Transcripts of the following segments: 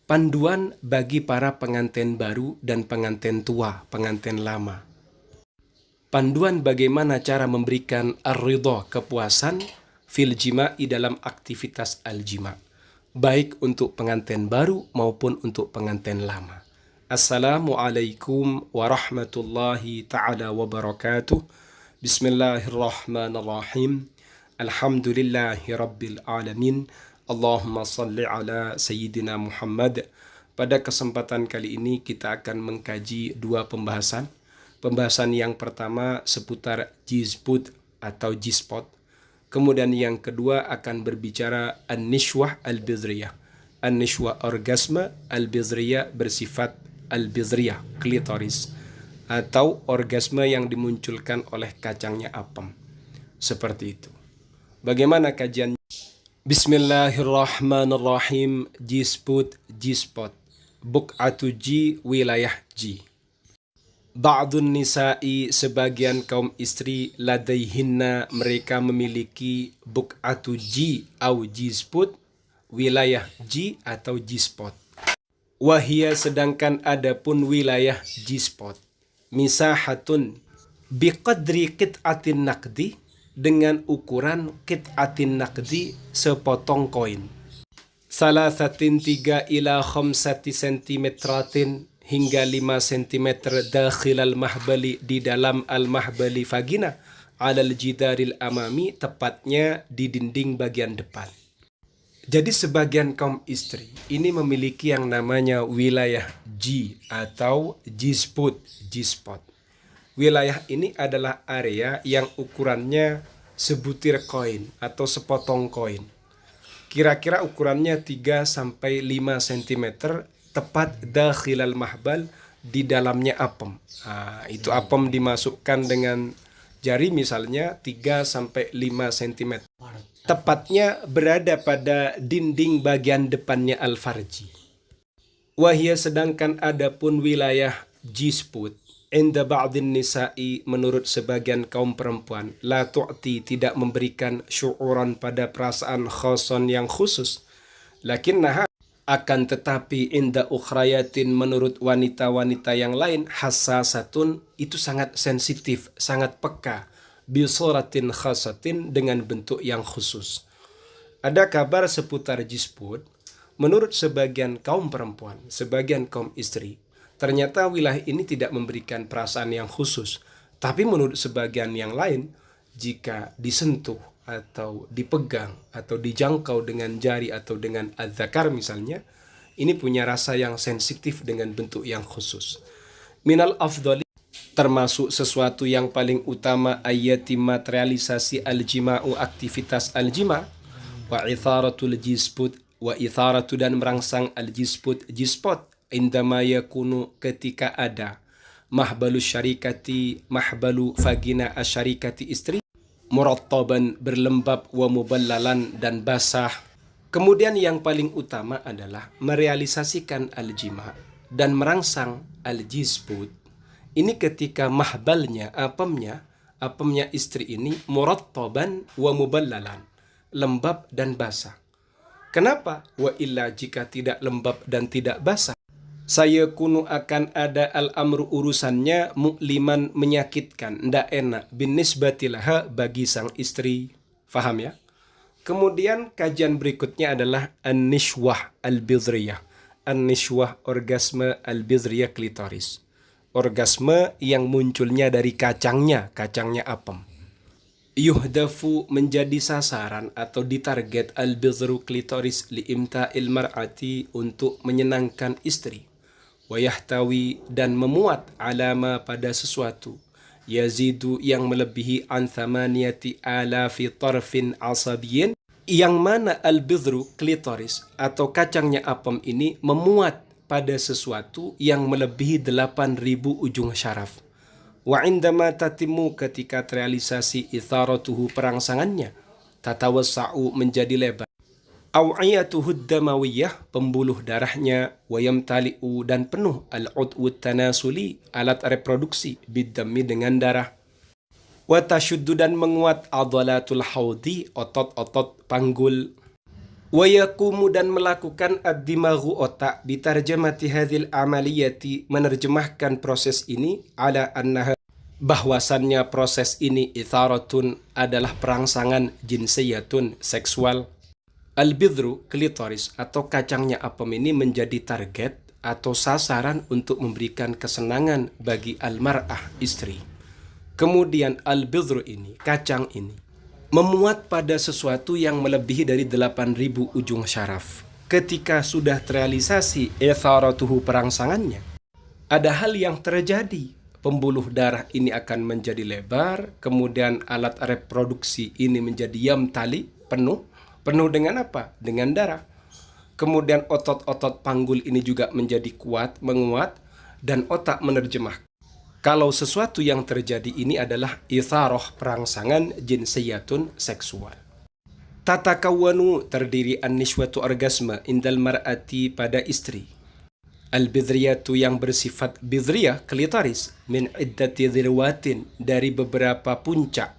Panduan bagi para pengantin baru dan pengantin tua, pengantin lama. Panduan bagaimana cara memberikan ar-ridha, kepuasan, fil jima'i dalam aktivitas al-jima'. Baik untuk pengantin baru maupun untuk pengantin lama. Assalamualaikum warahmatullahi ta'ala wabarakatuh. Bismillahirrahmanirrahim. Alhamdulillahi rabbil alamin. Allahumma salli ala Sayyidina Muhammad. Pada kesempatan kali ini kita akan mengkaji dua pembahasan. Pembahasan yang pertama seputar G-spot atau G-spot. Kemudian yang kedua akan berbicara an-nishwah al-bidhriyah. An-nishwah orgasme, al-bidhriyah bersifat al-bidhriyah, klitoris. Atau orgasme yang dimunculkan oleh kacangnya apem. Seperti itu. Bagaimana kajiannya? Bismillahirrahmanirrahim. G-spot, G-spot. Buq'atu G, wilayah G. Ba'dun nisa'i, sebagian kaum istri, ladaihinna, mereka memiliki buq'atu G atau G-spot, wilayah G atau G-spot. Wahia, sedangkan adapun wilayah G-spot, misahatun biqadri qit'atin naqdi, dengan ukuran qit'atin naqdi, sepotong koin. Salasatin 3 ila 5 sentimetratin, hingga 5 cm dakhil al-mahbali, di dalam al-mahbali vagina, alal jidaril amami, tepatnya di dinding bagian depan. Jadi sebagian kaum istri ini memiliki yang namanya wilayah G atau G-spot, G-spot. Wilayah ini adalah area yang ukurannya sebutir koin atau sepotong koin. Kira-kira ukurannya 3-5 cm, tepat dakhilal mahbal, di dalamnya apem. Itu apem dimasukkan dengan jari misalnya 3-5 cm. Tepatnya berada pada dinding bagian depannya al-farji. Wahia, sedangkan adapun wilayah G-spot, inda ba'din nisa'i, menurut sebagian kaum perempuan, la tu'ti, tidak memberikan syu'uran, pada perasaan khoson yang khusus, lakinnaha, akan tetapi inda ukhrayatin, menurut wanita-wanita yang lain, hassasatun, itu sangat sensitif, sangat peka, bisuratin khasatin, dengan bentuk yang khusus. Ada kabar seputar G-spot, menurut sebagian kaum perempuan, sebagian kaum istri, ternyata wilayah ini tidak memberikan perasaan yang khusus. Tapi menurut sebagian yang lain, jika disentuh atau dipegang atau dijangkau dengan jari atau dengan adzakar misalnya, ini punya rasa yang sensitif dengan bentuk yang khusus. Minal afdali, termasuk sesuatu yang paling utama, ayati materialisasi al-jima'u, aktivitas al-jima', wa itharatul G-spot, wa itharatu, dan merangsang al-G-spot, G-spot, indama yakunu, ketika ada, mahbalu syarikati, mahbalu vagina asyarikati, istri, murattaban, berlembab, wa muballalan, dan basah. Kemudian yang paling utama adalah merealisasikan al-jima' dan merangsang al-G-spot. Ini ketika mahbalnya, apemnya istri ini, murattaban wa muballalan, lembab dan basah. Kenapa? Wa illa, jika tidak lembab dan tidak basah, saya kunu, akan ada al-amru, urusannya, mu'liman, menyakitkan, ndak enak, binisbatilaha, bagi sang istri. Faham ya? Kemudian kajian berikutnya adalah an-nishwah al-bidhriyah. An-nishwah, orgasme al-bidhriyah, klitoris. Orgasme yang munculnya dari kacangnya apem. Yuhdafu, menjadi sasaran atau ditarget al-bidhru, klitoris, liimta'il mar'ati, untuk menyenangkan istri. Wayahtawi, dan memuat, alama, pada sesuatu, yazidu, yang melebihi, an thamaniyati alafi tarfin asabiyin, yang mana al-bidhru, klitoris atau kacangnya apem ini memuat pada sesuatu yang melebihi 8.000 ujung syaraf. Wa indama tatimu, ketika terrealisasi, itharatuhu, perangsangannya, tatawassa'u, menjadi lebar, aw'iyatuhud damawiyah, pembuluh darahnya, wayamtali'u, dan penuh, al-udwut tanasuli, alat reproduksi, biddami, dengan darah, watashuddu, dan menguat, adalatul haudi, otot-otot panggul, Wa yaqumu dan melakukan ad-dimaghu otak bitarjamati hadhil amaliyati menerjemahkan proses ini ala annaha bahwasannya proses ini itharatun adalah perangsangan jinsiyatun seksual. Al-bidru klitoris atau kacangnya apem ini menjadi target atau sasaran untuk memberikan kesenangan bagi al-mar'ah istri. Kemudian al-bidru ini, kacang ini memuat pada sesuatu yang melebihi dari 8.000 ujung syaraf. Ketika sudah terrealisasi itharatuhu perangsangannya, ada hal yang terjadi. Pembuluh darah ini akan menjadi lebar, kemudian alat reproduksi ini menjadi yamtali, penuh. Penuh dengan apa? Dengan darah. Kemudian otot-otot panggul ini juga menjadi kuat, menguat, dan otak menerjemahkan kalau sesuatu yang terjadi ini adalah itharoh perangsangan jinsiyatun seksual. Tatakawwanu terdiri an-nishwatu orgasme indal mar'ati pada istri. Al-bidriyatu yang bersifat bidriyah klitoris min iddati dhirwatin dari beberapa puncak.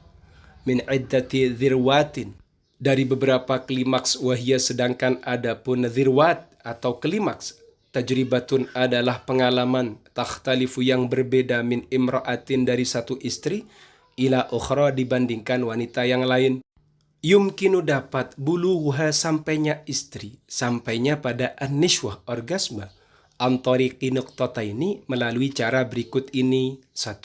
Min iddati dhirwatin dari beberapa klimaks wahia sedangkan ada pun dhirwat atau klimaks. Tajribatun adalah pengalaman takhtalifu yang berbeda min imra'atin dari satu istri ila ukhra dibandingkan wanita yang lain. Yumkinu dapat bulughuha sampainya istri, sampainya pada an-nishwah orgasme. Antariqi nuqtataini melalui cara berikut ini. 1.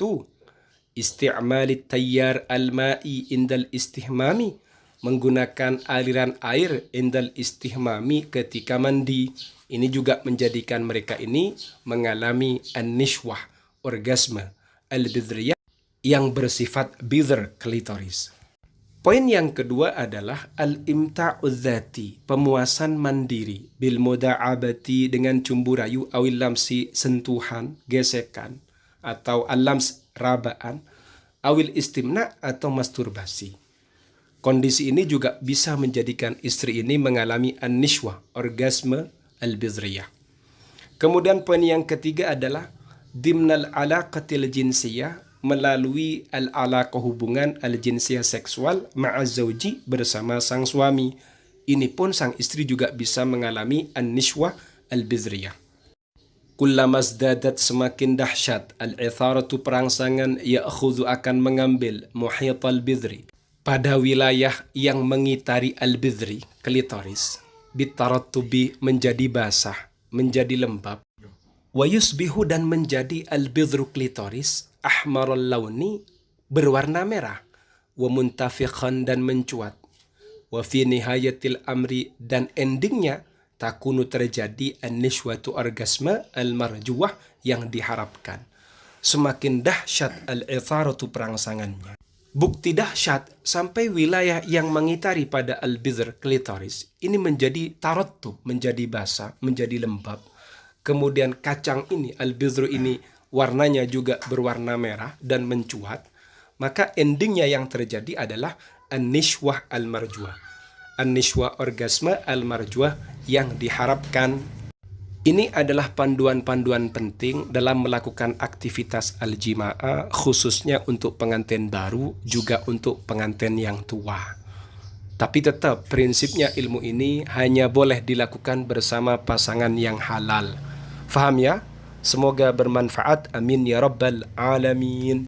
Isti'malit tayyar al-ma'i indal istihmami. Menggunakan aliran air indal istihmami ketika mandi. Ini juga menjadikan mereka ini mengalami an-nishwah, orgasme, al-bidriyah yang bersifat bidr klitoris. Poin yang kedua adalah al-imta'udzati, pemuasan mandiri, bil muda'abati dengan cumbu rayu, awil lamsi sentuhan, gesekan, atau al-lams rabaan, awil istimna atau masturbasi. Kondisi ini juga bisa menjadikan istri ini mengalami an-nishwah, orgasme, al-bidriyah. Kemudian poin yang ketiga adalah dimnal alaqatil jinsiyah, melalui al-alaqah hubungan al-jinsiyah seksual ma'azzawji bersama sang suami. Ini pun sang istri juga bisa mengalami an-nishwah al-bidriyah. Kullama zdadat semakin dahsyat al-itharatu perangsangan ya'khudhu akan mengambil muhit al-bidri pada wilayah yang mengitari al-bidri klitoris. Bitarattubi menjadi basah, menjadi lembab. Wa yusbihu dan menjadi al-bidru klitoris ahmarul launi berwarna merah. Wa muntafiqan dan mencuat. Wa fi nihayatil amri dan endingnya takunu terjadi an-nishwatu orgasme al-marjuwah yang diharapkan. Semakin dahsyat al-itharatu perangsangannya. Bukti dahsyat sampai wilayah yang mengitari pada al-bidr klitoris ini menjadi tarattu, menjadi basah, menjadi lembab. Kemudian kacang ini, al-bidr ini warnanya juga berwarna merah dan mencuat. Maka endingnya yang terjadi adalah an-nishwah al-marjuah. An-nishwah orgasme al-marjuah yang diharapkan. Ini adalah panduan-panduan penting dalam melakukan aktivitas al-jima'ah, khususnya untuk pengantin baru, juga untuk pengantin yang tua. Tapi tetap prinsipnya ilmu ini hanya boleh dilakukan bersama pasangan yang halal. Faham ya? Semoga bermanfaat. Amin ya rabbal alamin.